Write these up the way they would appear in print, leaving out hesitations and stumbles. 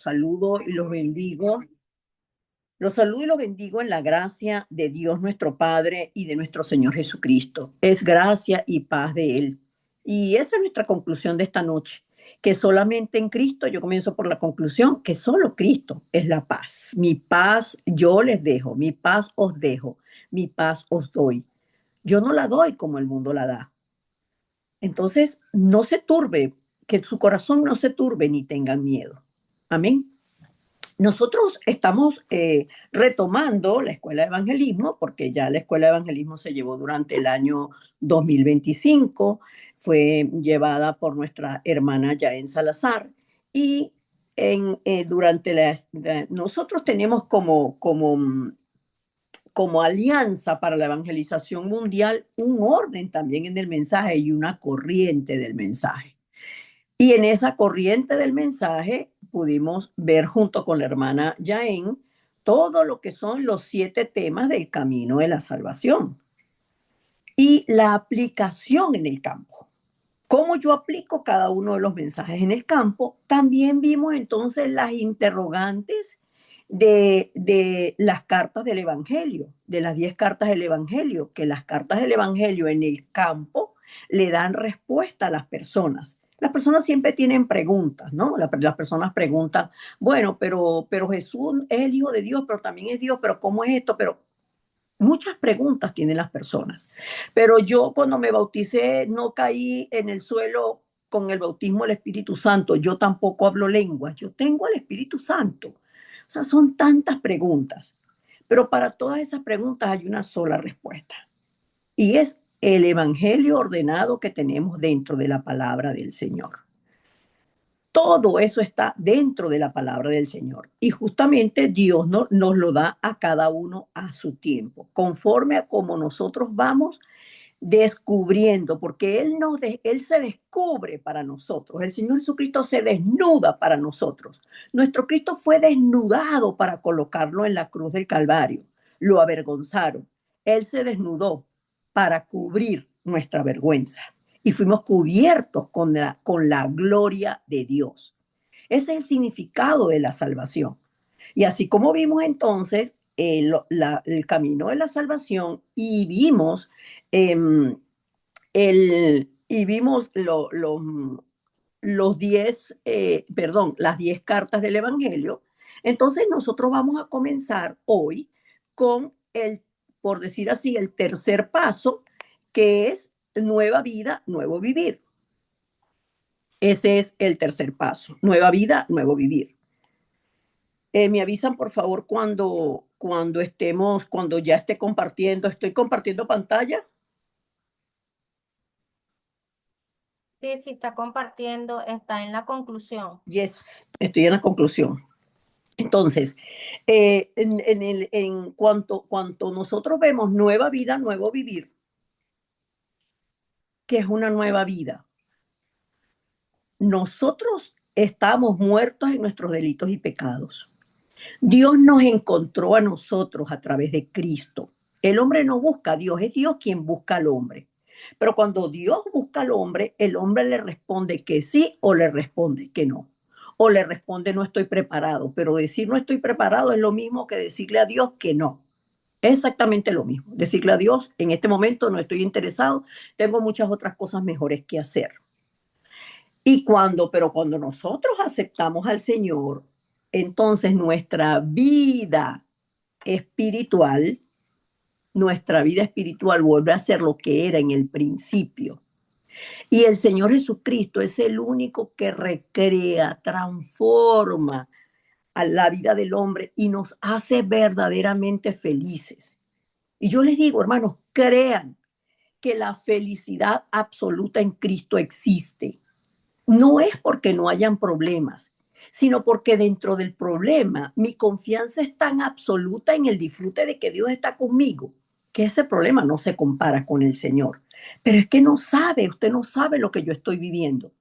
saludo y los bendigo. Los saludo y los bendigo en la gracia de Dios nuestro Padre y de nuestro Señor Jesucristo. Es gracia y paz de Él. Y esa es nuestra conclusión de esta noche, que solamente en Cristo, yo comienzo por la conclusión, que solo Cristo es la paz. Mi paz yo les dejo, mi paz os dejo, mi paz os doy. Yo no la doy como el mundo la da. Entonces, no se turbe, que su corazón no se turbe ni tengan miedo. Amén. Nosotros estamos retomando la Escuela de Evangelismo, porque ya la Escuela de Evangelismo se llevó durante el año 2025, fue llevada por nuestra hermana Yaén Salazar, y durante nosotros tenemos como alianza para la evangelización mundial un orden también en el mensaje y una corriente del mensaje. Y en esa corriente del mensaje pudimos ver junto con la hermana Yaén todo lo que son los 7 temas del camino de la salvación y la aplicación en el campo. ¿Cómo yo aplico cada uno de los mensajes en el campo? También vimos entonces las interrogantes de las cartas del Evangelio, de las 10 cartas del Evangelio, que las cartas del Evangelio en el campo le dan respuesta a las personas. Las personas siempre tienen preguntas, ¿no? Las personas preguntan, bueno, pero Jesús es el Hijo de Dios, pero también es Dios, pero ¿cómo es esto? Pero muchas preguntas tienen las personas. Pero yo cuando me bauticé no caí en el suelo con el bautismo del Espíritu Santo. Yo tampoco hablo lenguas. Yo tengo al Espíritu Santo. O sea, son tantas preguntas. Pero para todas esas preguntas hay una sola respuesta. Y es el evangelio ordenado que tenemos dentro de la palabra del Señor. Todo eso está dentro de la palabra del Señor. Y justamente Dios nos lo da a cada uno a su tiempo, conforme a como nosotros vamos descubriendo, porque Él se descubre para nosotros. El Señor Jesucristo se desnuda para nosotros. Nuestro Cristo fue desnudado para colocarlo en la cruz del Calvario. Lo avergonzaron. Él se desnudó para cubrir nuestra vergüenza y fuimos cubiertos con la gloria de Dios. Ese es el significado de la salvación. Y así como vimos entonces el camino de la salvación y vimos, eh, y vimos los 10, las 10 cartas del Evangelio, entonces nosotros vamos a comenzar hoy con por decir así, el tercer paso, que es nueva vida, nuevo vivir. Ese es el tercer paso, nueva vida, nuevo vivir. Me avisan, por favor, cuando ya esté compartiendo. ¿Estoy compartiendo pantalla? Sí, sí, está compartiendo, está en la conclusión. Yes, estoy en la conclusión. Entonces, en cuanto nosotros vemos nueva vida, nuevo vivir, ¿qué es una nueva vida? Nosotros estamos muertos en nuestros delitos y pecados. Dios nos encontró a nosotros a través de Cristo. El hombre no busca a Dios, es Dios quien busca al hombre. Pero cuando Dios busca al hombre, el hombre le responde que sí o le responde que no. O le responde no estoy preparado. Pero decir no estoy preparado es lo mismo que decirle a Dios que no. Es exactamente lo mismo. Decirle a Dios, en este momento no estoy interesado, tengo muchas otras cosas mejores que hacer. Pero cuando nosotros aceptamos al Señor, entonces espiritual, nuestra vida espiritual vuelve a ser lo que era en el principio. Y el Señor Jesucristo es el único que recrea, transforma a la vida del hombre y nos hace verdaderamente felices. Y yo les digo, hermanos, crean que la felicidad absoluta en Cristo existe. No es porque no hayan problemas, sino porque dentro del problema mi confianza es tan absoluta en el disfrute de que Dios está conmigo, que ese problema no se compara con el Señor. Pero es que usted no sabe lo que yo estoy viviendo.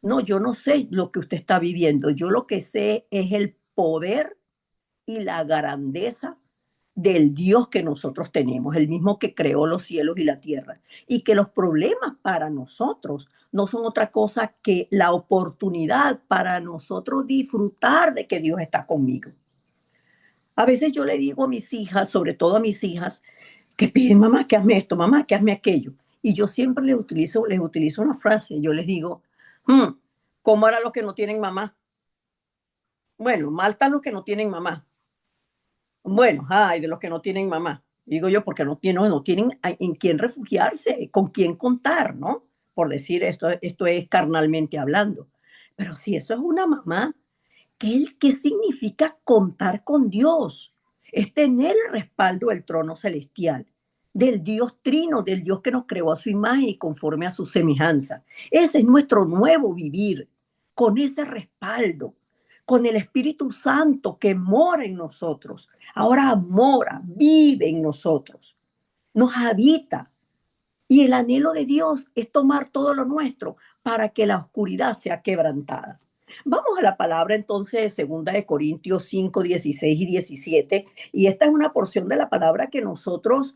No, yo no sé lo que usted está viviendo. Yo lo que sé es el poder y la grandeza del Dios que nosotros tenemos, el mismo que creó los cielos y la tierra, y que los problemas para nosotros no son otra cosa que la oportunidad para nosotros disfrutar de que Dios está conmigo. A veces yo le digo a mis hijas, sobre todo a mis hijas, que piden, mamá, que hazme esto, mamá, que hazme aquello. Y yo siempre les utilizo una frase, yo les digo, ¿cómo hará los que no tienen mamá? Bueno, mal están los que no tienen mamá. Bueno, ay, de los que no tienen mamá. Digo yo, porque no tienen en quién refugiarse, con quién contar, ¿no? Por decir esto es carnalmente hablando. Pero si eso es una mamá, ¿qué significa contar con Dios? Es tener el respaldo del trono celestial, del Dios trino, del Dios que nos creó a su imagen y conforme a su semejanza. Ese es nuestro nuevo vivir, con ese respaldo, con el Espíritu Santo que mora en nosotros. Ahora mora, vive en nosotros, nos habita. Y el anhelo de Dios es tomar todo lo nuestro para que la oscuridad sea quebrantada. Vamos a la palabra entonces de segunda de Corintios 5, 16 y 17. Y esta es una porción de la palabra que nosotros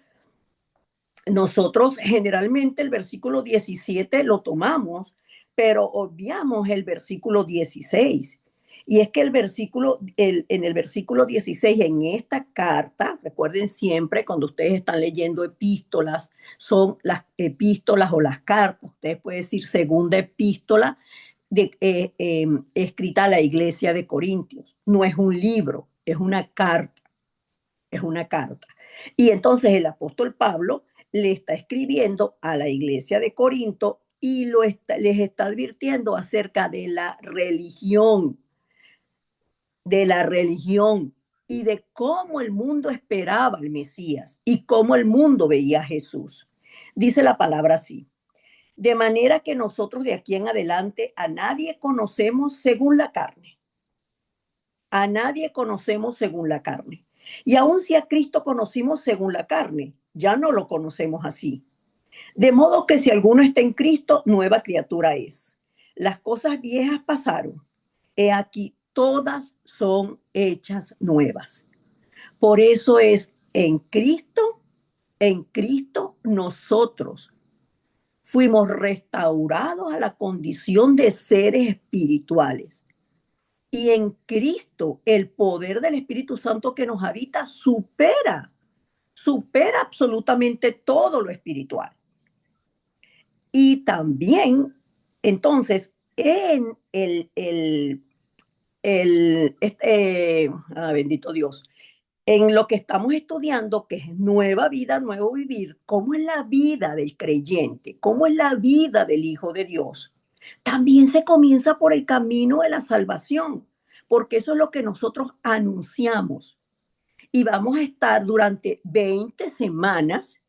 generalmente el versículo 17 lo tomamos, pero obviamos el versículo 16. Y es que en el versículo 16, en esta carta, recuerden siempre cuando ustedes están leyendo epístolas, son las epístolas o las cartas, ustedes pueden decir segunda epístola escrita a la iglesia de Corintios. No es un libro, es una carta, es una carta. Y entonces el apóstol Pablo le está escribiendo a la iglesia de Corinto y les está advirtiendo acerca de la religión y de cómo el mundo esperaba al Mesías y cómo el mundo veía a Jesús. Dice la palabra así: de manera que nosotros de aquí en adelante a nadie conocemos según la carne. A nadie conocemos según la carne. Y aun si a Cristo conocimos según la carne, ya no lo conocemos así. De modo que si alguno está en Cristo, nueva criatura es. Las cosas viejas pasaron. He aquí, todas son hechas nuevas. Por eso es en Cristo nosotros fuimos restaurados a la condición de seres espirituales. Y en Cristo el poder del Espíritu Santo que nos habita supera absolutamente todo lo espiritual. Y también, entonces, en bendito Dios, en lo que estamos estudiando, que es nueva vida, nuevo vivir, cómo es la vida del creyente, cómo es la vida del Hijo de Dios. También se comienza por el camino de la salvación, porque eso es lo que nosotros anunciamos. Y vamos a estar durante 20 semanas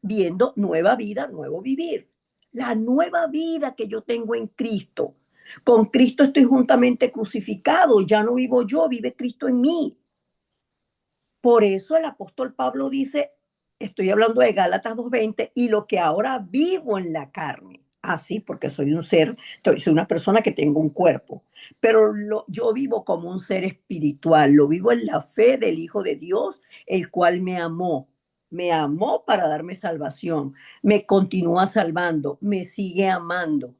viendo nueva vida, nuevo vivir. La nueva vida que yo tengo en Cristo. Con Cristo estoy juntamente crucificado, ya no vivo yo, vive Cristo en mí. Por eso el apóstol Pablo dice, estoy hablando de Gálatas 2:20, y lo que ahora vivo en la carne, así porque soy una persona que tengo un cuerpo, pero yo vivo como un ser espiritual, lo vivo en la fe del Hijo de Dios, el cual me amó para darme salvación, me continúa salvando, me sigue amando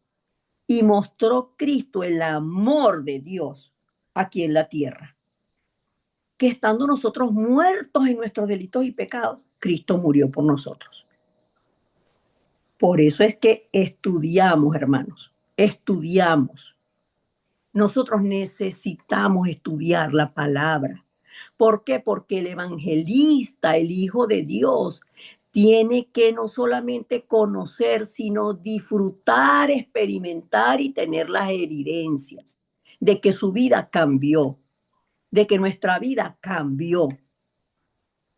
y mostró Cristo el amor de Dios aquí en la tierra, que estando nosotros muertos en nuestros delitos y pecados, Cristo murió por nosotros. Por eso es que estudiamos, hermanos, estudiamos. Nosotros necesitamos estudiar la palabra. ¿Por qué? Porque el evangelista, el Hijo de Dios, tiene que no solamente conocer, sino disfrutar, experimentar y tener las evidencias de que su vida cambió, de que nuestra vida cambió.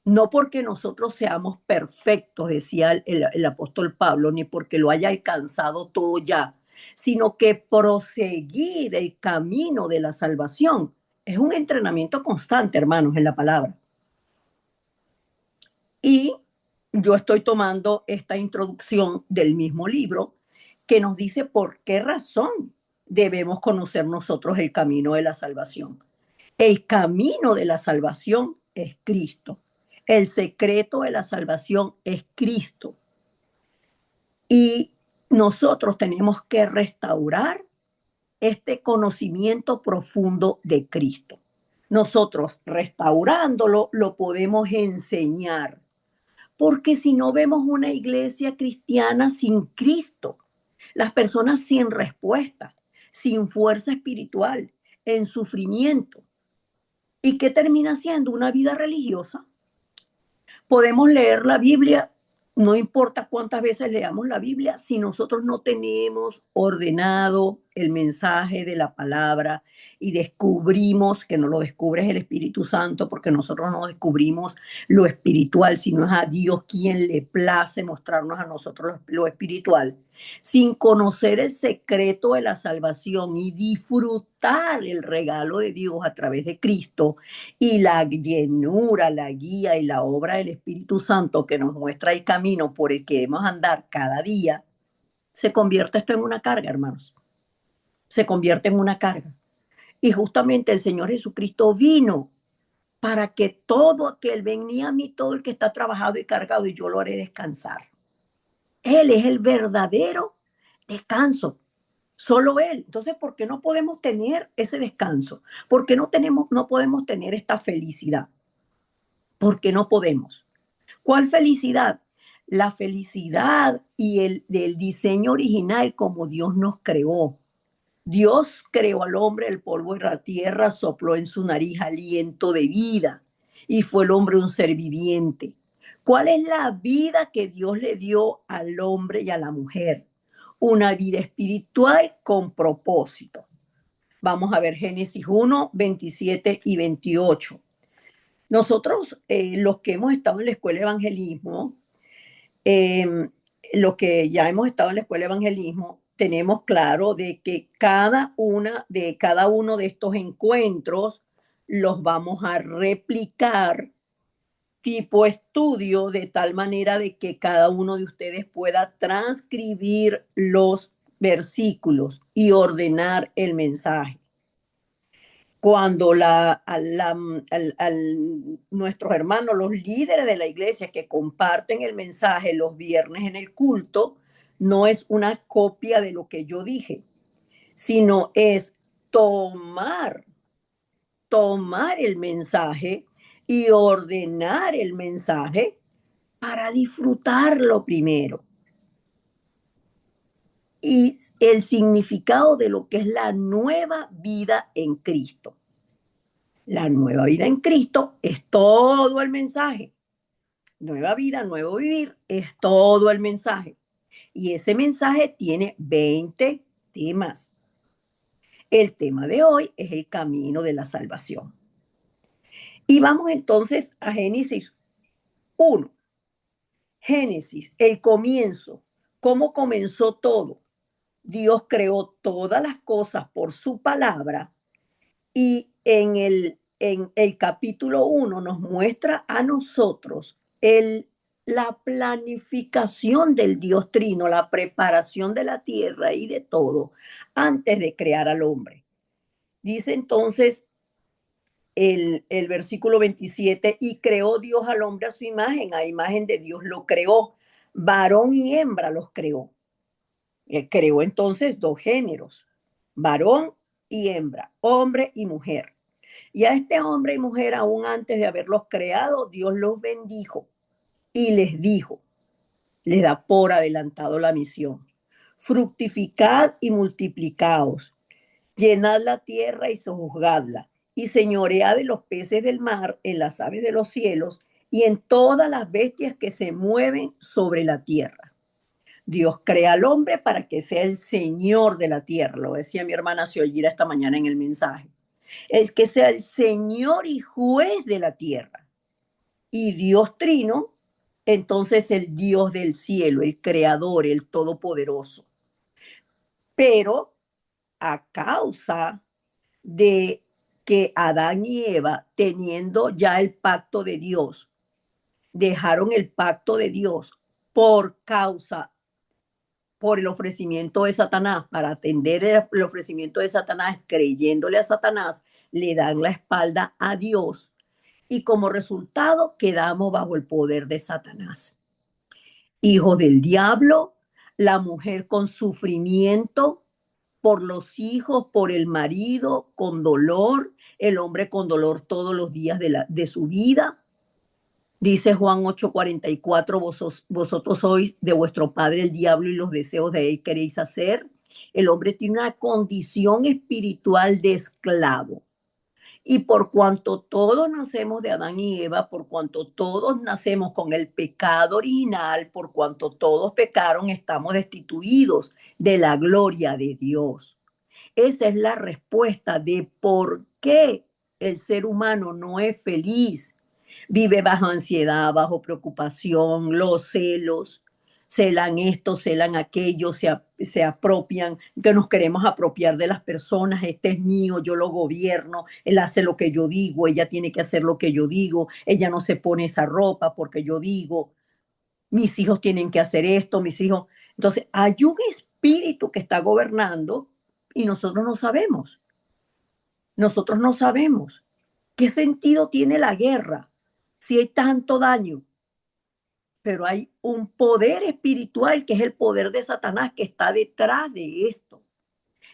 No porque nosotros seamos perfectos, decía el apóstol Pablo, ni porque lo haya alcanzado todo ya, sino que proseguir el camino de la salvación es un entrenamiento constante, hermanos, en la palabra. Y yo estoy tomando esta introducción del mismo libro que nos dice por qué razón debemos conocer nosotros el camino de la salvación. El camino de la salvación es Cristo. El secreto de la salvación es Cristo. Y nosotros tenemos que restaurar este conocimiento profundo de Cristo. Nosotros restaurándolo lo podemos enseñar, porque si no vemos una iglesia cristiana sin Cristo, las personas sin respuesta, sin fuerza espiritual, en sufrimiento, ¿y qué termina siendo? Una vida religiosa. Podemos leer la Biblia, no importa cuántas veces leamos la Biblia, si nosotros no tenemos ordenado el mensaje de la palabra y descubrimos, que no lo descubre el Espíritu Santo, porque nosotros no descubrimos lo espiritual, sino es a Dios quien le place mostrarnos a nosotros lo espiritual, sin conocer el secreto de la salvación y disfrutar el regalo de Dios a través de Cristo, y la llenura, la guía y la obra del Espíritu Santo que nos muestra el camino por el que debemos andar cada día, se convierte esto en una carga, hermanos. Se convierte en una carga. Y justamente el Señor Jesucristo vino para que todo aquel, venía a mí todo el que está trabajado y cargado y yo lo haré descansar. Él es el verdadero descanso. Solo Él. Entonces, ¿por qué no podemos tener ese descanso? ¿Por qué no podemos tener esta felicidad? Porque no podemos. ¿Cuál felicidad? La felicidad y el del diseño original como Dios nos creó. Dios creó al hombre del polvo de la tierra, sopló en su nariz aliento de vida y fue el hombre un ser viviente. ¿Cuál es la vida que Dios le dio al hombre y a la mujer? Una vida espiritual con propósito. Vamos a ver Génesis 1, 27 y 28. Nosotros, los que hemos estado en la escuela de evangelismo, eh, los que ya hemos estado en la escuela de evangelismo, tenemos claro de que cada uno de estos encuentros los vamos a replicar tipo estudio, de tal manera de que cada uno de ustedes pueda transcribir los versículos y ordenar el mensaje. Cuando nuestros hermanos, los líderes de la iglesia que comparten el mensaje los viernes en el culto, no es una copia de lo que yo dije, sino es tomar, tomar el mensaje y ordenar el mensaje para disfrutarlo primero. Y el significado de lo que es la nueva vida en Cristo. La nueva vida en Cristo es todo el mensaje. Nueva vida, nuevo vivir es todo el mensaje. Y ese mensaje tiene 20 temas. El tema de hoy es el camino de la salvación. Y vamos entonces a Génesis 1. Génesis, el comienzo. ¿Cómo comenzó todo? Dios creó todas las cosas por su palabra y en el capítulo 1 nos muestra a nosotros la planificación del Dios Trino, la preparación de la tierra y de todo antes de crear al hombre. Dice entonces el versículo 27, y creó Dios al hombre a imagen de Dios lo creó, varón y hembra los creó. Creó entonces dos géneros, varón y hembra, hombre y mujer. Y a este hombre y mujer, aún antes de haberlos creado, Dios los bendijo y les dijo, les da por adelantado la misión: fructificad y multiplicaos, llenad la tierra y sojuzgadla, y señoread de los peces del mar, en las aves de los cielos y en todas las bestias que se mueven sobre la tierra. Dios crea al hombre para que sea el Señor de la tierra, lo decía mi hermana Sioyira esta mañana en el mensaje. Es que sea el Señor y juez de la tierra. Y Dios Trino, entonces el Dios del cielo, el creador, el todopoderoso. Pero a causa de que Adán y Eva, teniendo ya el pacto de Dios, dejaron el pacto de Dios por el ofrecimiento de Satanás, para atender el ofrecimiento de Satanás, creyéndole a Satanás, le dan la espalda a Dios. y como resultado quedamos bajo el poder de Satanás. Hijos del diablo, la mujer con sufrimiento por los hijos, por el marido, con dolor, el hombre con dolor todos los días de su vida. Dice Juan 8:44, vosotros sois de vuestro padre el diablo y los deseos de él queréis hacer. El hombre tiene una condición espiritual de esclavo. Y por cuanto todos nacemos de Adán y Eva, por cuanto todos nacemos con el pecado original, por cuanto todos pecaron, estamos destituidos de la gloria de Dios. Esa es la respuesta de por qué el ser humano no es feliz. Vive bajo ansiedad, bajo preocupación, los celos, celan esto, celan aquello, se apropian, que nos queremos apropiar de las personas. Este es mío, yo lo gobierno, él hace lo que yo digo, ella tiene que hacer lo que yo digo, ella no se pone esa ropa porque yo digo, mis hijos tienen que hacer esto, mis hijos. Entonces, hay un espíritu que está gobernando y nosotros no sabemos. Nosotros no sabemos qué sentido tiene la guerra si hay tanto daño. Pero hay un poder espiritual que es el poder de Satanás que está detrás de esto.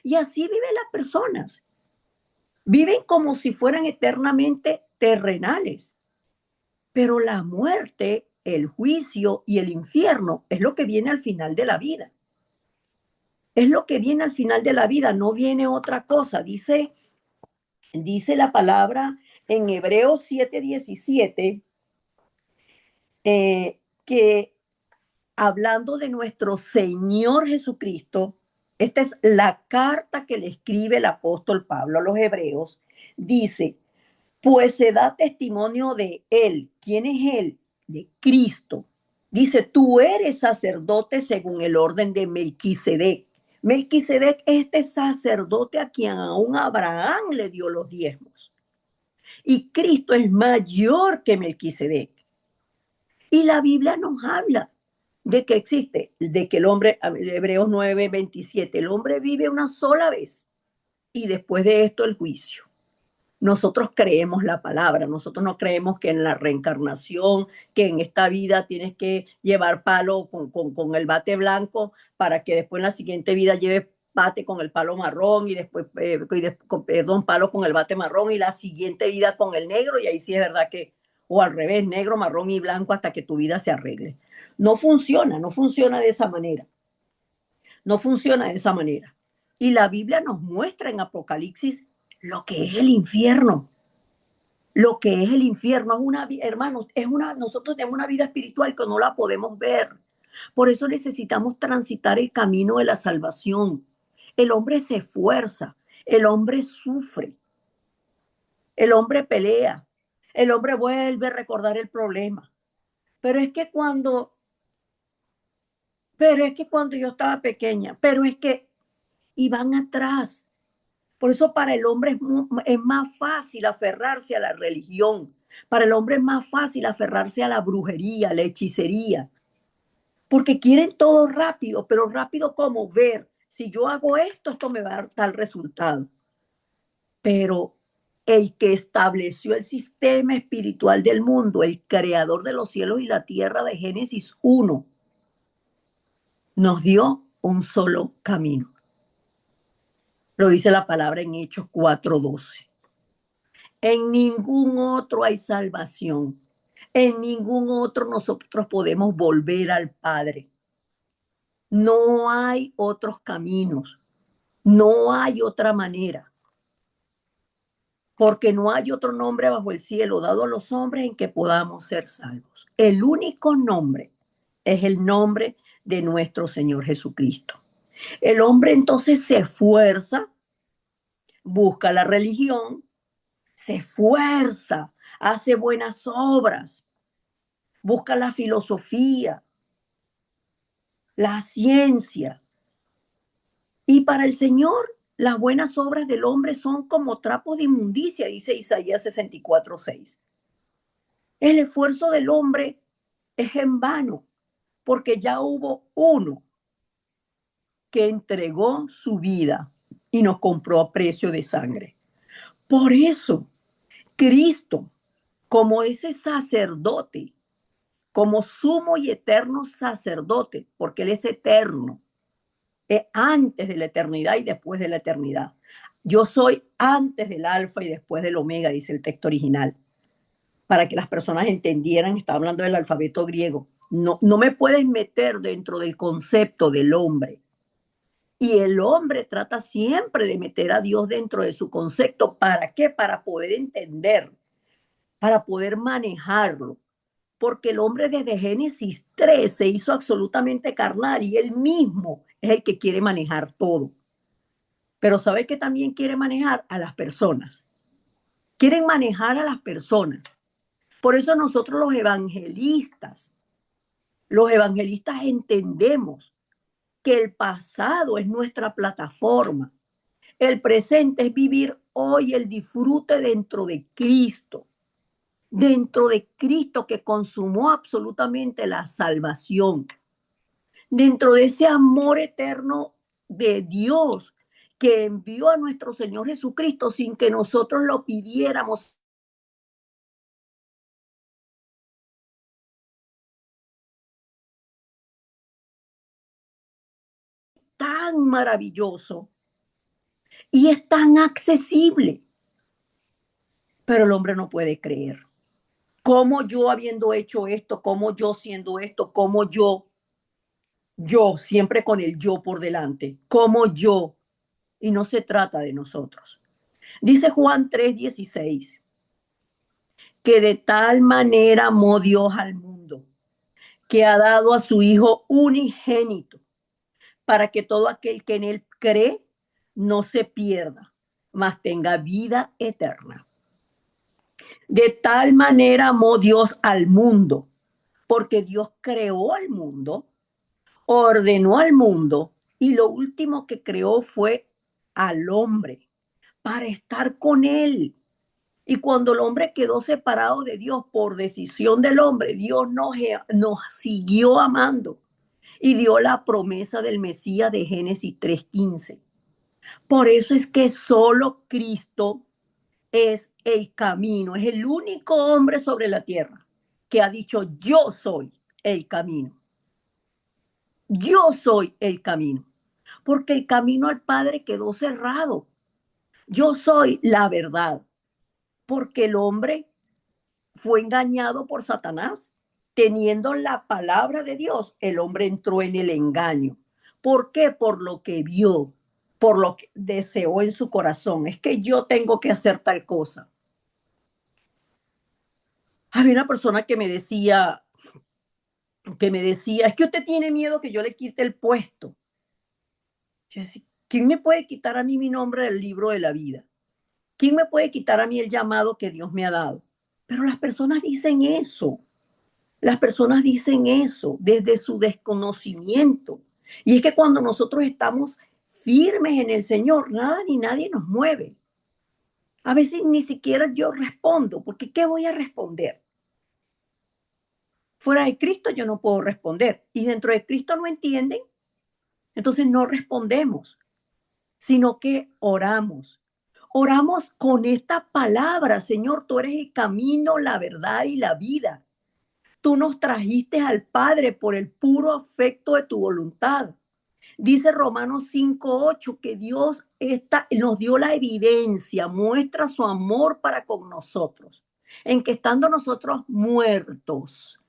Y así viven las personas. Viven como si fueran eternamente terrenales. Pero la muerte, el juicio y el infierno es lo que viene al final de la vida. Es lo que viene al final de la vida, no viene otra cosa. Dice la palabra en Hebreos 7:17 que hablando de nuestro Señor Jesucristo, esta es la carta que le escribe el apóstol Pablo a los hebreos, dice, pues se da testimonio de él. ¿Quién es él? De Cristo. Dice, tú eres sacerdote según el orden de Melquisedec. Melquisedec es este sacerdote a quien aún Abraham le dio los diezmos. Y Cristo es mayor que Melquisedec. Y la Biblia nos habla de que existe, de que el hombre, Hebreos 9:27, el hombre vive una sola vez y después de esto el juicio. Nosotros creemos la palabra, nosotros no creemos que en la reencarnación, que en esta vida tienes que llevar palo con el bate blanco para que después en la siguiente vida lleves bate con el palo marrón y después, palo con el bate marrón y la siguiente vida con el negro y ahí sí es verdad que, o al revés, negro, marrón y blanco hasta que tu vida se arregle. No funciona, no funciona de esa manera, no funciona de esa manera. Y la Biblia nos muestra en Apocalipsis lo que es el infierno. Lo que es el infierno es una, hermanos, nosotros tenemos una vida espiritual que no la podemos ver. Por eso necesitamos transitar el camino de la salvación. El hombre se esfuerza, el hombre sufre, el hombre pelea, el hombre vuelve a recordar el problema. Pero es que cuando, pero es que cuando yo estaba pequeña, pero es que, y van atrás. Por eso para el hombre es más fácil aferrarse a la religión. Para el hombre es más fácil aferrarse a la brujería, a la hechicería. Porque quieren todo rápido, pero rápido como ver, si yo hago esto, esto me va a dar tal resultado. Pero el que estableció el sistema espiritual del mundo, el creador de los cielos y la tierra de Génesis 1, nos dio un solo camino. Lo dice la palabra en Hechos 4:12. En ningún otro hay salvación. En ningún otro nosotros podemos volver al Padre. No hay otros caminos. No hay otra manera. Porque no hay otro nombre bajo el cielo dado a los hombres en que podamos ser salvos. El único nombre es el nombre de nuestro Señor Jesucristo. El hombre entonces se esfuerza, busca la religión, se esfuerza, hace buenas obras, busca la filosofía, la ciencia. Y para el Señor, las buenas obras del hombre son como trapos de inmundicia, dice Isaías 64:6. El esfuerzo del hombre es en vano, porque ya hubo uno que entregó su vida y nos compró a precio de sangre. Por eso, Cristo como ese sacerdote, como sumo y eterno sacerdote, porque Él es eterno, es antes de la eternidad y después de la eternidad. Yo soy antes del alfa y después del omega, dice el texto original. Para que las personas entendieran, está hablando del alfabeto griego. No, no me puedes meter dentro del concepto del hombre. Y el hombre trata siempre de meter a Dios dentro de su concepto. ¿Para qué? Para poder entender, para poder manejarlo. Porque el hombre desde Génesis 3 se hizo absolutamente carnal y él mismo es el que quiere manejar todo. Pero ¿sabe que también quiere manejar a las personas? Quieren manejar a las personas. Por eso nosotros los evangelistas entendemos que el pasado es nuestra plataforma. El presente es vivir hoy el disfrute dentro de Cristo que consumó absolutamente la salvación, dentro de ese amor eterno de Dios que envió a nuestro Señor Jesucristo sin que nosotros lo pidiéramos. Tan maravilloso y es tan accesible, pero el hombre no puede creer. ¿Cómo yo habiendo hecho esto? ¿Cómo yo siendo esto? ¿Cómo yo, siempre con el yo por delante? ¿Cómo yo? Y no se trata de nosotros. Dice Juan 3:16, que de tal manera amó Dios al mundo, que ha dado a su Hijo unigénito, para que todo aquel que en él cree no se pierda, mas tenga vida eterna. De tal manera amó Dios al mundo, porque Dios creó al mundo, ordenó al mundo y lo último que creó fue al hombre para estar con él. Y cuando el hombre quedó separado de Dios por decisión del hombre, Dios nos siguió amando y dio la promesa del Mesías de Génesis 3:15. Por eso es que solo Cristo es el camino, es el único hombre sobre la tierra que ha dicho: yo soy el camino. Yo soy el camino. Porque el camino al Padre quedó cerrado. Yo soy la verdad. Porque el hombre fue engañado por Satanás. Teniendo la palabra de Dios, el hombre entró en el engaño. ¿Por qué? Por lo que vio, por lo que deseó en su corazón. Es que yo tengo que hacer tal cosa. Había una persona que me decía, es que usted tiene miedo que yo le quite el puesto. Yo decía, ¿quién me puede quitar a mí mi nombre del libro de la vida? ¿Quién me puede quitar a mí el llamado que Dios me ha dado? Pero las personas dicen eso. Las personas dicen eso desde su desconocimiento. Y es que cuando nosotros estamos firmes en el Señor, nada ni nadie nos mueve. A veces ni siquiera yo respondo, porque ¿qué voy a responder? Fuera de Cristo yo no puedo responder. Y dentro de Cristo no entienden, entonces no respondemos, sino que oramos. Oramos con esta palabra: Señor, tú eres el camino, la verdad y la vida. Tú nos trajiste al Padre por el puro afecto de tu voluntad. Dice Romanos 5:8 que Dios nos dio la evidencia, muestra su amor para con nosotros, en que estando nosotros muertos.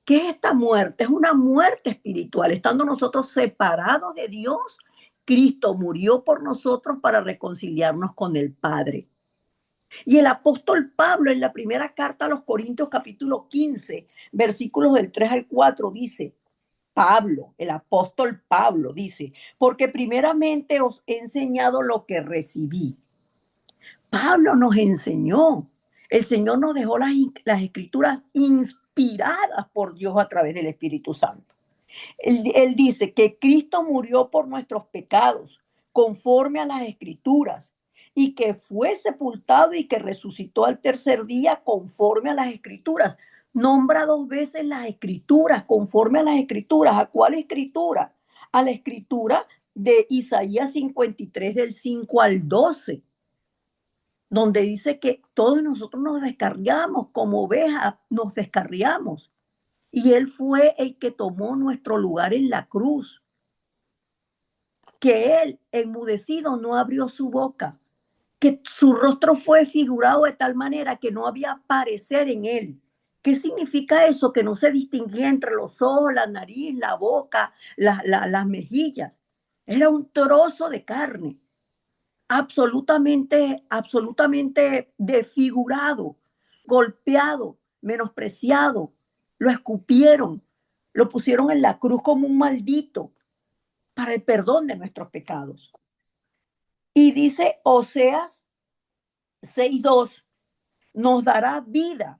¿Qué es esta muerte? Es una muerte espiritual. Estando nosotros separados de Dios, Cristo murió por nosotros para reconciliarnos con el Padre. Y el apóstol Pablo, en la primera carta a los Corintios, capítulo 15, versículos del 3 al 4, dice: Pablo, el apóstol Pablo dice: porque primeramente os he enseñado lo que recibí. Pablo nos enseñó. El Señor nos dejó las escrituras inspiradas por Dios a través del Espíritu Santo. Él dice que Cristo murió por nuestros pecados, conforme a las escrituras, y que fue sepultado y que resucitó al tercer día, conforme a las escrituras. Nombra dos veces las escrituras, conforme a las escrituras. ¿A cuál escritura? A la escritura de Isaías 53, del 5 al 12. donde dice que todos nosotros nos descarriamos como ovejas, nos descarriamos. Y Él fue el que tomó nuestro lugar en la cruz, que Él, enmudecido, no abrió su boca, que su rostro fue figurado de tal manera que no había parecer en Él. ¿Qué significa eso? Que no se distinguía entre los ojos, la nariz, la boca, las mejillas. Era un trozo de carne, absolutamente, absolutamente desfigurado, golpeado, menospreciado. Lo escupieron, lo pusieron en la cruz como un maldito para el perdón de nuestros pecados. Y dice Oseas 6:2, nos dará vida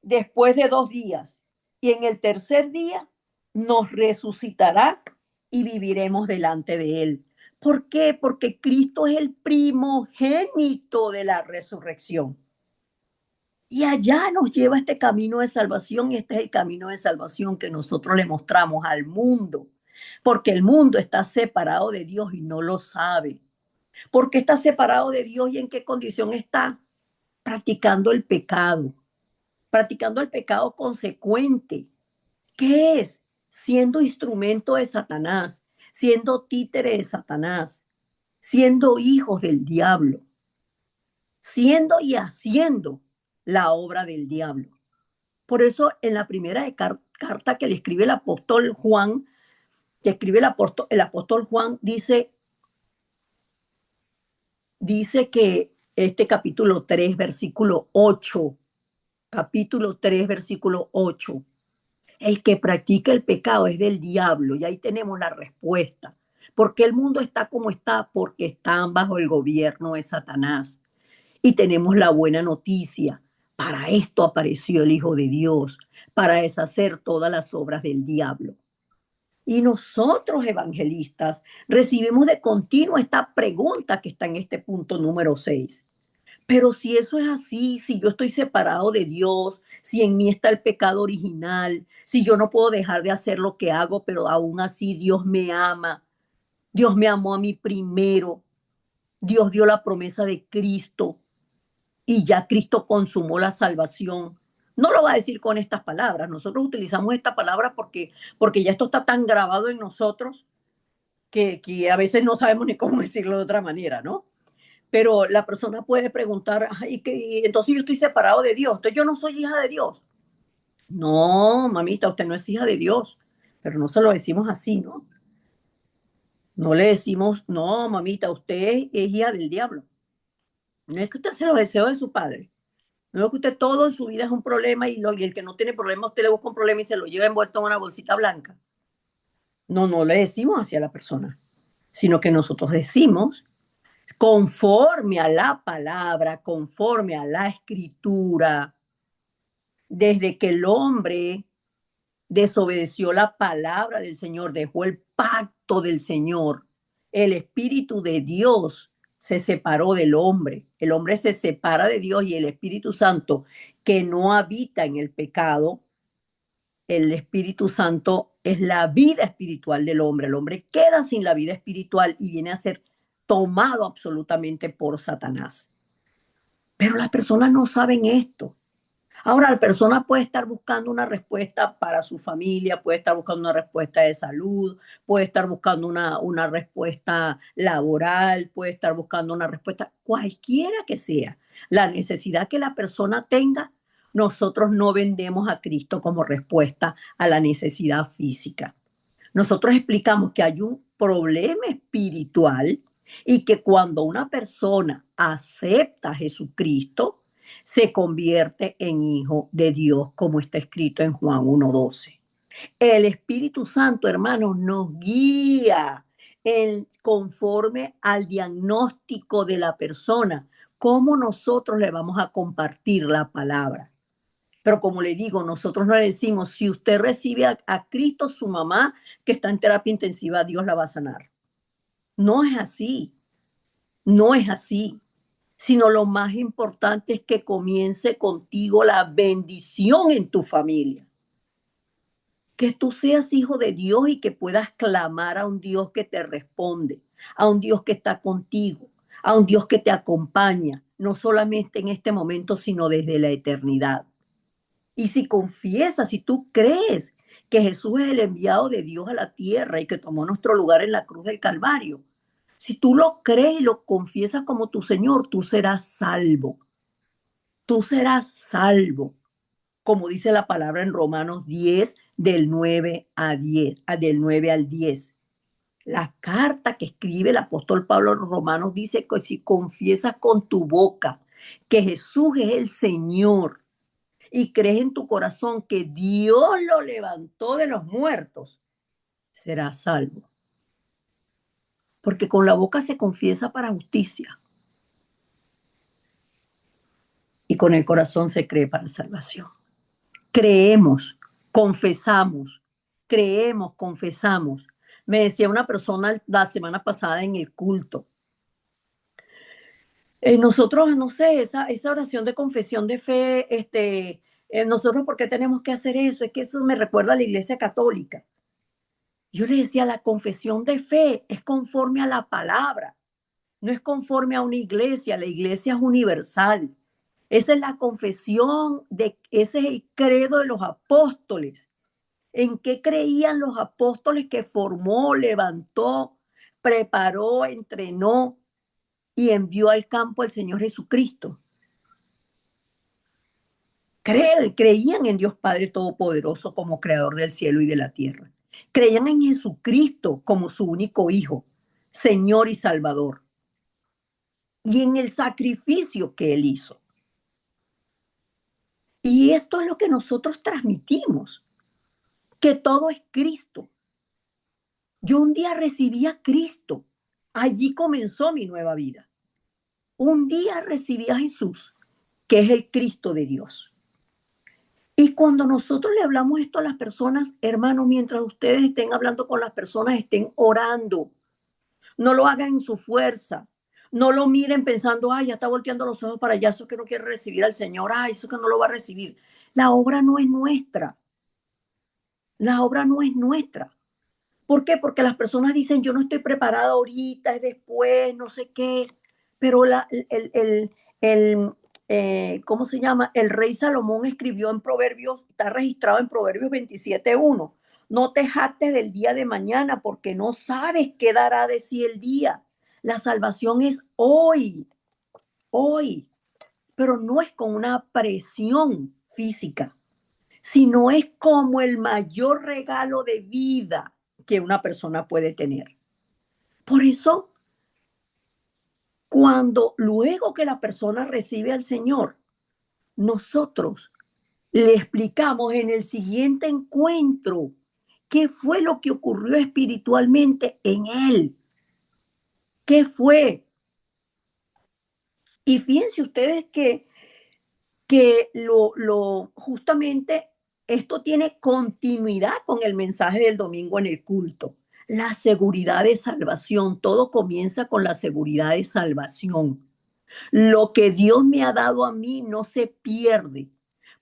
después de 2 días y en el tercer día nos resucitará y viviremos delante de él. ¿Por qué? Porque Cristo es el primogénito de la resurrección. Y allá nos lleva este camino de salvación y este es el camino de salvación que nosotros le mostramos al mundo. Porque el mundo está separado de Dios y no lo sabe. ¿Por qué está separado de Dios y en qué condición está? Practicando el pecado consecuente. ¿Qué es? Siendo instrumento de Satanás, siendo títere de Satanás, siendo hijos del diablo, siendo y haciendo la obra del diablo. Por eso en la primera carta que le escribe el apóstol Juan, que escribe el apóstol Juan, dice que este capítulo 3, versículo 8, capítulo 3, versículo 8, el que practica el pecado es del diablo y ahí tenemos la respuesta. ¿Por qué el mundo está como está? Porque están bajo el gobierno de Satanás. Y tenemos la buena noticia. Para esto apareció el Hijo de Dios, para deshacer todas las obras del diablo. Y nosotros, evangelistas, recibimos de continuo esta pregunta que está en este punto número 6. Pero si eso es así, si yo estoy separado de Dios, si en mí está el pecado original, si yo no puedo dejar de hacer lo que hago, pero aún así Dios me ama, Dios me amó a mí primero, Dios dio la promesa de Cristo y ya Cristo consumó la salvación. No lo va a decir con estas palabras, nosotros utilizamos esta palabra porque ya esto está tan grabado en nosotros que a veces no sabemos ni cómo decirlo de otra manera, ¿no? Pero la persona puede preguntar, ay, ¿qué? Entonces yo estoy separado de Dios, entonces yo no soy hija de Dios. No, mamita, usted no es hija de Dios, pero no se lo decimos así, ¿no? No le decimos, no, mamita, usted es hija del diablo. No es que usted se los deseos de su padre. No es que usted todo en su vida es un problema y el que no tiene problema, usted le busca un problema y se lo lleva envuelto en una bolsita blanca. No, no le decimos así a la persona, sino que nosotros decimos conforme a la palabra, conforme a la escritura, desde que el hombre desobedeció la palabra del Señor, dejó el pacto del Señor, el Espíritu de Dios se separó del hombre. El hombre se separa de Dios y el Espíritu Santo, que no habita en el pecado, el Espíritu Santo es la vida espiritual del hombre. El hombre queda sin la vida espiritual y viene a ser tomado absolutamente por Satanás. Pero las personas no saben esto. Ahora, la persona puede estar buscando una respuesta para su familia, puede estar buscando una respuesta de salud, puede estar buscando una respuesta laboral, puede estar buscando una respuesta cualquiera que sea. La necesidad que la persona tenga, nosotros no vendemos a Cristo como respuesta a la necesidad física. Nosotros explicamos que hay un problema espiritual y que cuando una persona acepta a Jesucristo, se convierte en hijo de Dios, como está escrito en Juan 1:12. El Espíritu Santo, hermanos, nos guía conforme al diagnóstico de la persona, cómo nosotros le vamos a compartir la palabra. Pero como le digo, nosotros no le decimos, si usted recibe a Cristo, su mamá que está en terapia intensiva, Dios la va a sanar. No es así, no es así, sino lo más importante es que comience contigo la bendición en tu familia. Que tú seas hijo de Dios y que puedas clamar a un Dios que te responde, a un Dios que está contigo, a un Dios que te acompaña, no solamente en este momento, sino desde la eternidad. Y si confiesas, si tú crees que Jesús es el enviado de Dios a la tierra y que tomó nuestro lugar en la cruz del Calvario, si tú lo crees y lo confiesas como tu Señor, tú serás salvo. Tú serás salvo, como dice la palabra en Romanos 10, del 9 a 10, del 9 al 10. La carta que escribe el apóstol Pablo en Romanos dice que si confiesas con tu boca que Jesús es el Señor y crees en tu corazón que Dios lo levantó de los muertos, serás salvo. Porque con la boca se confiesa para justicia y con el corazón se cree para salvación. Creemos, confesamos, creemos, confesamos. Me decía una persona la semana pasada en el culto, nosotros, no sé, esa oración de confesión de fe, nosotros, ¿por qué tenemos que hacer eso? Es que eso me recuerda a la Iglesia Católica. Yo le decía, la confesión de fe es conforme a la palabra, no es conforme a una iglesia, la iglesia es universal. Esa es la confesión, ese es el credo de los apóstoles. ¿En qué creían los apóstoles que formó, levantó, preparó, entrenó y envió al campo el Señor Jesucristo? Creían en Dios Padre Todopoderoso como creador del cielo y de la tierra. Creían en Jesucristo como su único Hijo, Señor y Salvador. Y en el sacrificio que Él hizo. Y esto es lo que nosotros transmitimos, que todo es Cristo. Yo un día recibí a Cristo. Allí comenzó mi nueva vida. Un día recibí a Jesús, que es el Cristo de Dios. Y cuando nosotros le hablamos esto a las personas, hermanos, mientras ustedes estén hablando con las personas, estén orando. No lo hagan en su fuerza. No lo miren pensando, ay, ya está volteando los ojos para allá, eso que no quiere recibir al Señor, ay, eso que no lo va a recibir. La obra no es nuestra. La obra no es nuestra. ¿Por qué? Porque las personas dicen, yo no estoy preparada ahorita, es después, no sé qué. Pero ¿cómo se llama? El rey Salomón escribió en Proverbios, está registrado en Proverbios 27:1. No te jactes del día de mañana porque no sabes qué dará de sí el día. La salvación es hoy, hoy, pero no es con una presión física, sino es como el mayor regalo de vida que una persona puede tener. Por eso, cuando luego que la persona recibe al Señor, nosotros le explicamos en el siguiente encuentro qué fue lo que ocurrió espiritualmente en él. ¿Qué fue? Y fíjense ustedes que justamente esto tiene continuidad con el mensaje del domingo en el culto. La seguridad de salvación, todo comienza con la seguridad de salvación. Lo que Dios me ha dado a mí no se pierde,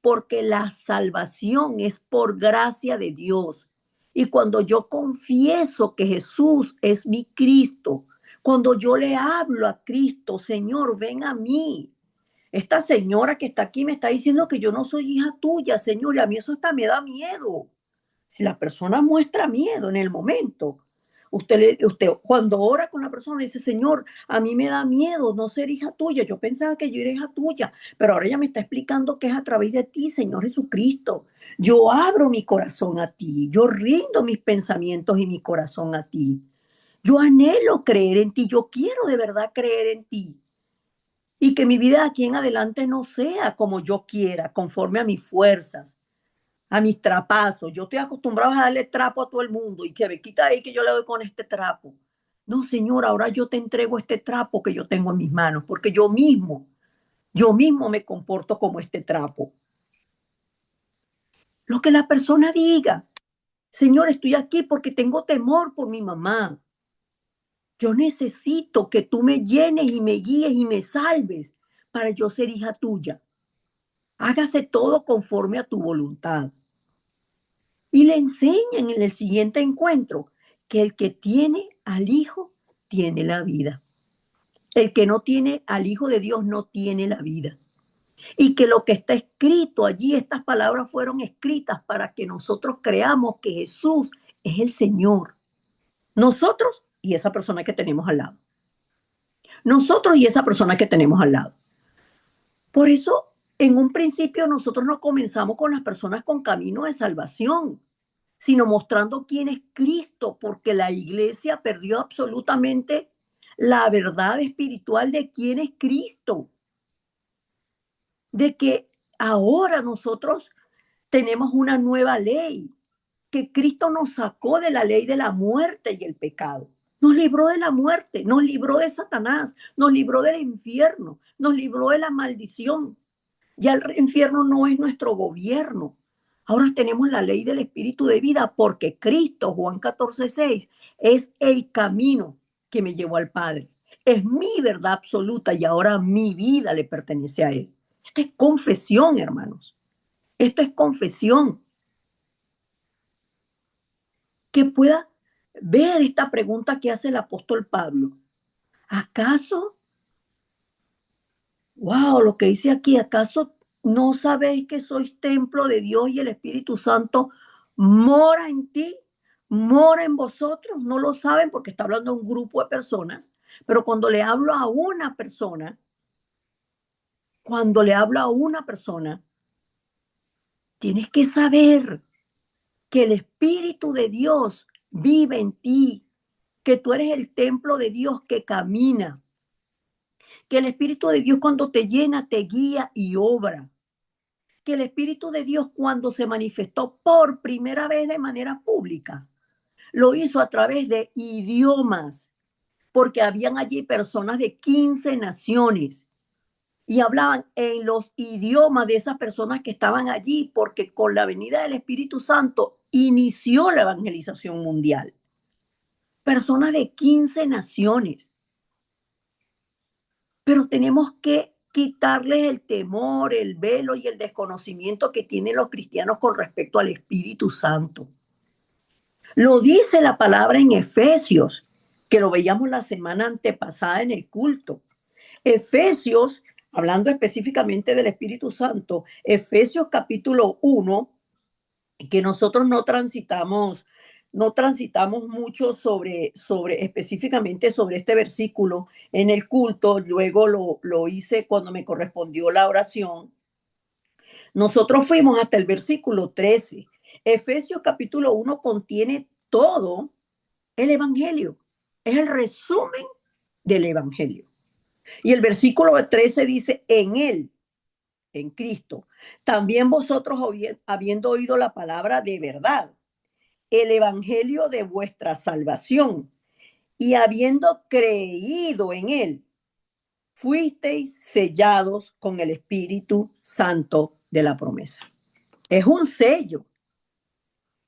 porque la salvación es por gracia de Dios. Y cuando yo confieso que Jesús es mi Cristo, cuando yo le hablo a Cristo, Señor, ven a mí. Esta señora que está aquí me está diciendo que yo no soy hija tuya, Señor, y a mí eso hasta me da miedo. Si la persona muestra miedo en el momento, usted cuando ora con la persona dice, Señor, a mí me da miedo no ser hija tuya. Yo pensaba que yo era hija tuya, pero ahora ella me está explicando que es a través de ti, Señor Jesucristo. Yo abro mi corazón a ti, yo rindo mis pensamientos y mi corazón a ti. Yo anhelo creer en ti, yo quiero de verdad creer en ti. Y que mi vida de aquí en adelante no sea como yo quiera, conforme a mis fuerzas, a mis trapazos. Yo estoy acostumbrado a darle trapo a todo el mundo y que me quita ahí que yo le doy con este trapo. No, Señor, ahora yo te entrego este trapo que yo tengo en mis manos, porque yo mismo me comporto como este trapo. Lo que la persona diga, Señor, estoy aquí porque tengo temor por mi mamá. Yo necesito que tú me llenes y me guíes y me salves para yo ser hija tuya. Hágase todo conforme a tu voluntad. Y le enseñan en el siguiente encuentro que el que tiene al Hijo tiene la vida. El que no tiene al Hijo de Dios no tiene la vida. Y que lo que está escrito allí, estas palabras fueron escritas para que nosotros creamos que Jesús es el Señor. Nosotros y esa persona que tenemos al lado. Nosotros y esa persona que tenemos al lado. Por eso, en un principio, nosotros no comenzamos con las personas con camino de salvación, sino mostrando quién es Cristo, porque la iglesia perdió absolutamente la verdad espiritual de quién es Cristo, de que ahora nosotros tenemos una nueva ley, que Cristo nos sacó de la ley de la muerte y el pecado. Nos libró de la muerte, nos libró de Satanás, nos libró del infierno, nos libró de la maldición. Ya el infierno no es nuestro gobierno. Ahora tenemos la ley del espíritu de vida porque Cristo, Juan 14:6, es el camino que me llevó al Padre. Es mi verdad absoluta y ahora mi vida le pertenece a Él. Esto es confesión, hermanos. Esto es confesión. Que pueda ver esta pregunta que hace el apóstol Pablo. ¿Acaso? Wow, lo que dice aquí, ¿acaso no sabéis que sois templo de Dios y el Espíritu Santo mora en ti, mora en vosotros? No lo saben porque está hablando a un grupo de personas, pero cuando le hablo a una persona, tienes que saber que el Espíritu de Dios vive en ti, que tú eres el templo de Dios que camina, que el Espíritu de Dios cuando te llena, te guía y obra. Que el Espíritu de Dios cuando se manifestó por primera vez de manera pública, lo hizo a través de idiomas, porque habían allí personas de 15 naciones y hablaban en los idiomas de esas personas que estaban allí, porque con la venida del Espíritu Santo inició la evangelización mundial. Personas de 15 naciones. Pero tenemos que quitarles el temor, el velo y el desconocimiento que tienen los cristianos con respecto al Espíritu Santo. Lo dice la palabra en Efesios, que lo veíamos la semana antepasada en el culto. Efesios, hablando específicamente del Espíritu Santo, Efesios capítulo 1, que nosotros no transitamos mucho específicamente sobre este versículo en el culto, luego lo hice cuando me correspondió la oración. Nosotros fuimos hasta el versículo 13. Efesios capítulo 1 contiene todo el Evangelio, es el resumen del Evangelio. Y el versículo 13 dice, en él, en Cristo, también vosotros habiendo oído la palabra de verdad, el evangelio de vuestra salvación, y habiendo creído en él, fuisteis sellados con el Espíritu Santo de la promesa. Es un sello.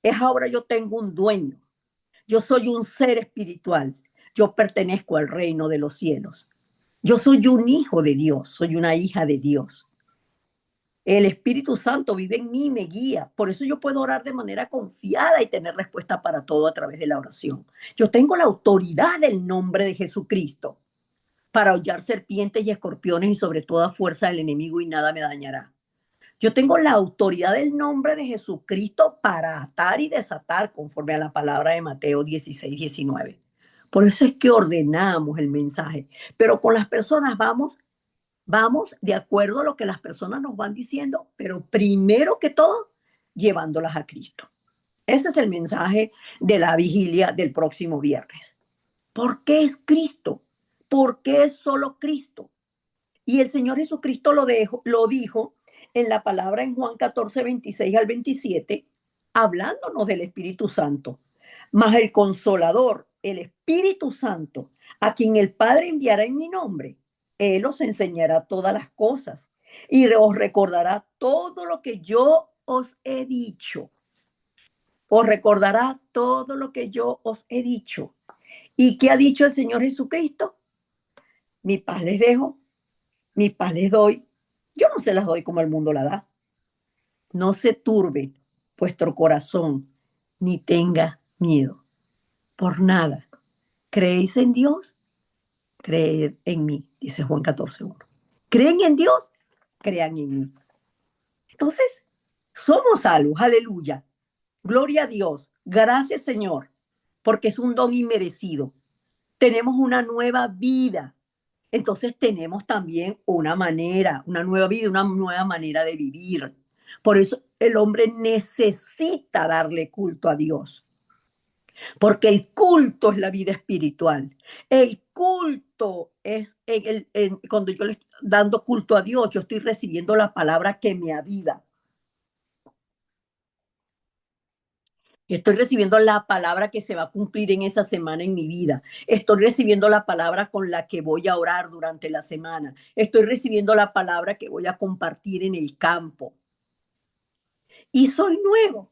Es ahora yo tengo un dueño. Yo soy un ser espiritual. Yo pertenezco al reino de los cielos. Yo soy un hijo de Dios, soy una hija de Dios. El Espíritu Santo vive en mí y me guía. Por eso yo puedo orar de manera confiada y tener respuesta para todo a través de la oración. Yo tengo la autoridad del nombre de Jesucristo para hollar serpientes y escorpiones y sobre toda fuerza del enemigo y nada me dañará. Yo tengo la autoridad del nombre de Jesucristo para atar y desatar conforme a la palabra de Mateo 16:19. Por eso es que ordenamos el mensaje. Pero con las personas vamos de acuerdo a lo que las personas nos van diciendo, pero primero que todo, llevándolas a Cristo. Ese es el mensaje de la vigilia del próximo viernes. ¿Por qué es Cristo? ¿Por qué es solo Cristo? Y el Señor Jesucristo lo dijo en la palabra en Juan 14:26 al 27, hablándonos del Espíritu Santo. Mas el Consolador, el Espíritu Santo, a quien el Padre enviará en mi nombre, Él os enseñará todas las cosas y os recordará todo lo que yo os he dicho. Os recordará todo lo que yo os he dicho. ¿Y qué ha dicho el Señor Jesucristo? Mi paz les dejo, mi paz les doy. Yo no se las doy como el mundo la da. No se turbe vuestro corazón, ni tenga miedo. Por nada. ¿Creéis en Dios? creer en mí, dice Juan 14:1. ¿Creen en Dios? Crean en mí. Entonces, somos salvos, aleluya. Gloria a Dios. Gracias, Señor, porque es un don inmerecido. Tenemos una nueva vida. Entonces tenemos también una nueva vida, una nueva manera de vivir. Por eso el hombre necesita darle culto a Dios, porque el culto es la vida espiritual. El culto es, cuando yo le estoy dando culto a Dios, yo estoy recibiendo la palabra que me aviva. Estoy recibiendo la palabra que se va a cumplir en esa semana en mi vida. Estoy recibiendo la palabra con la que voy a orar durante la semana. Estoy recibiendo la palabra que voy a compartir en el campo. Y soy nuevo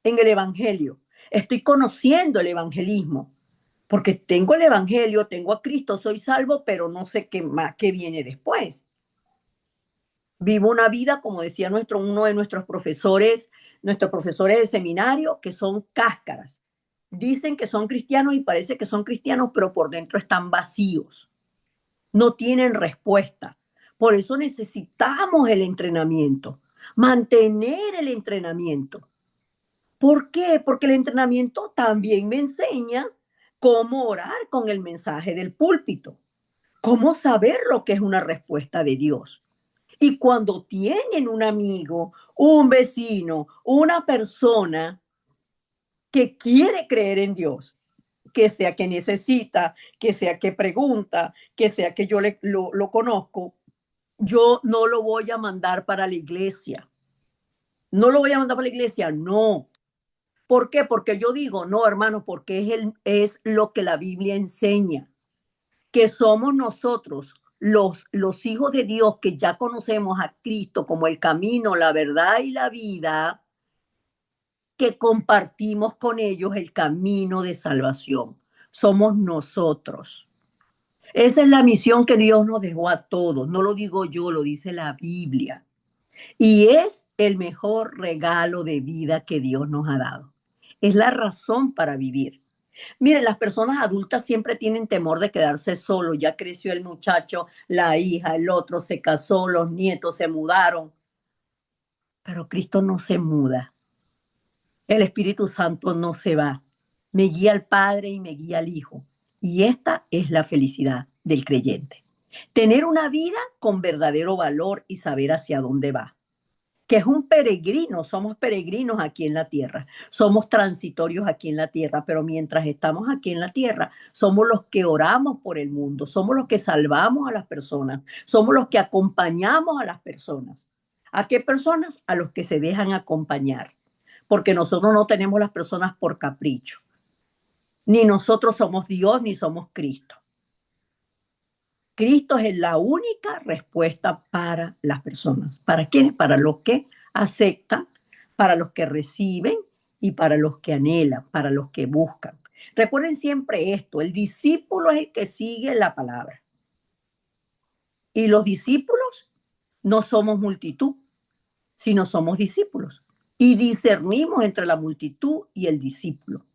en el Evangelio. Estoy conociendo el evangelismo. Porque tengo el Evangelio, tengo a Cristo, soy salvo, pero no sé qué más, qué viene después. Vivo una vida, como decía uno de nuestros profesores de seminario, que son cáscaras. Dicen que son cristianos y parece que son cristianos, pero por dentro están vacíos. No tienen respuesta. Por eso necesitamos el entrenamiento, mantener el entrenamiento. ¿Por qué? Porque el entrenamiento también me enseña cómo orar con el mensaje del púlpito, cómo saber lo que es una respuesta de Dios. Y cuando tienen un amigo, un vecino, una persona que quiere creer en Dios, que sea que necesita, que sea que pregunta, que sea que yo lo conozco, yo no lo voy a mandar para la iglesia. No lo voy a mandar para la iglesia, no. ¿Por qué? Porque yo digo, no, hermano, porque es lo que la Biblia enseña, que somos nosotros los hijos de Dios que ya conocemos a Cristo como el camino, la verdad y la vida, que compartimos con ellos el camino de salvación. Somos nosotros. Esa es la misión que Dios nos dejó a todos. No lo digo yo, lo dice la Biblia. Y es el mejor regalo de vida que Dios nos ha dado. Es la razón para vivir. Miren, las personas adultas siempre tienen temor de quedarse solos. Ya creció el muchacho, la hija, el otro se casó, los nietos se mudaron. Pero Cristo no se muda. El Espíritu Santo no se va. Me guía al Padre y me guía al Hijo. Y esta es la felicidad del creyente. Tener una vida con verdadero valor y saber hacia dónde va. Que es un peregrino, somos peregrinos aquí en la tierra, somos transitorios aquí en la tierra, pero mientras estamos aquí en la tierra, somos los que oramos por el mundo, somos los que salvamos a las personas, somos los que acompañamos a las personas. ¿A qué personas? A los que se dejan acompañar, porque nosotros no tenemos las personas por capricho, ni nosotros somos Dios, ni somos Cristo. Cristo es la única respuesta para las personas. ¿Para quiénes? Para los que aceptan, para los que reciben y para los que anhelan, para los que buscan. Recuerden siempre esto, el discípulo es el que sigue la palabra. Y los discípulos no somos multitud, sino somos discípulos. Y discernimos entre la multitud y el discípulo.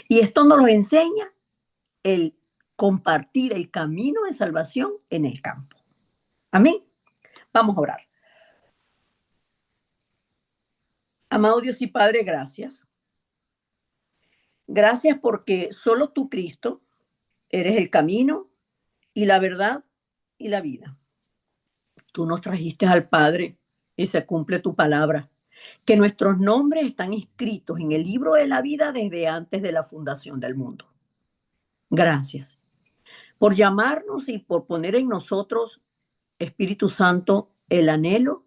Y esto nos lo enseña el compartir el camino de salvación en el campo. Amén. Vamos a orar. Amado Dios y Padre, gracias. Gracias porque solo tú, Cristo, eres el camino y la verdad y la vida. Tú nos trajiste al Padre y se cumple tu palabra, que nuestros nombres están escritos en el libro de la vida desde antes de la fundación del mundo. Gracias por llamarnos y por poner en nosotros, Espíritu Santo, el anhelo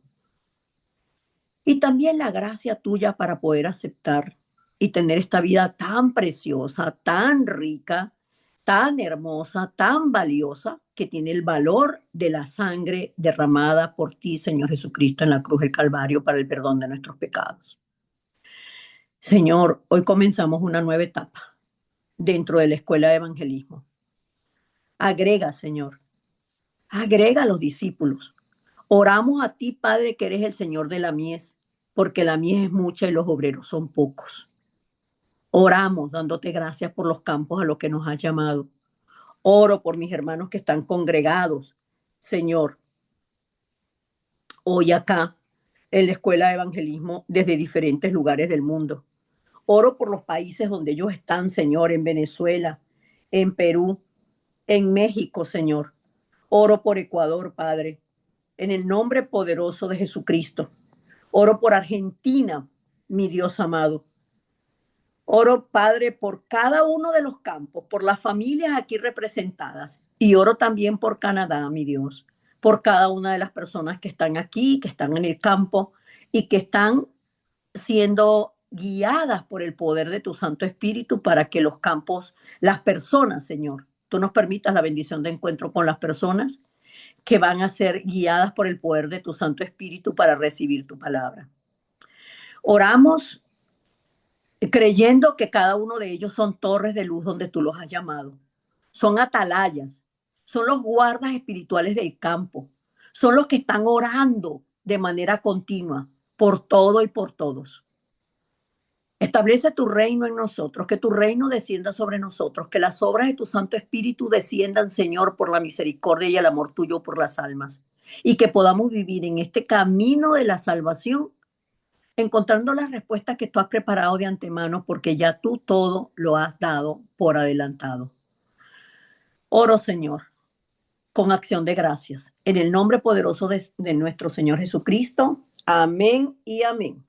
y también la gracia tuya para poder aceptar y tener esta vida tan preciosa, tan rica, tan hermosa, tan valiosa, que tiene el valor de la sangre derramada por ti, Señor Jesucristo, en la cruz del Calvario para el perdón de nuestros pecados. Señor, hoy comenzamos una nueva etapa dentro de la escuela de evangelismo. Agrega, Señor, agrega a los discípulos. Oramos a ti, Padre, que eres el Señor de la mies, porque la mies es mucha y los obreros son pocos. Oramos dándote gracias por los campos a los que nos has llamado. Oro por mis hermanos que están congregados, Señor, hoy acá en la Escuela de Evangelismo desde diferentes lugares del mundo. Oro por los países donde ellos están, Señor, en Venezuela, en Perú, en México, Señor. Oro por Ecuador, Padre, en el nombre poderoso de Jesucristo. Oro por Argentina, mi Dios amado. Oro, Padre, por cada uno de los campos, por las familias aquí representadas. Y oro también por Canadá, mi Dios, por cada una de las personas que están aquí, que están en el campo y que están siendo guiadas por el poder de tu Santo Espíritu para que los campos, las personas, Señor, tú nos permitas la bendición de encuentro con las personas que van a ser guiadas por el poder de tu Santo Espíritu para recibir tu palabra. Oramos creyendo que cada uno de ellos son torres de luz donde tú los has llamado. Son atalayas, son los guardas espirituales del campo, son los que están orando de manera continua por todo y por todos. Establece tu reino en nosotros, que tu reino descienda sobre nosotros, que las obras de tu Santo Espíritu desciendan, Señor, por la misericordia y el amor tuyo por las almas, y que podamos vivir en este camino de la salvación, encontrando las respuestas que tú has preparado de antemano, porque ya tú todo lo has dado por adelantado. Oro, Señor, con acción de gracias, en el nombre poderoso de nuestro Señor Jesucristo. Amén y amén.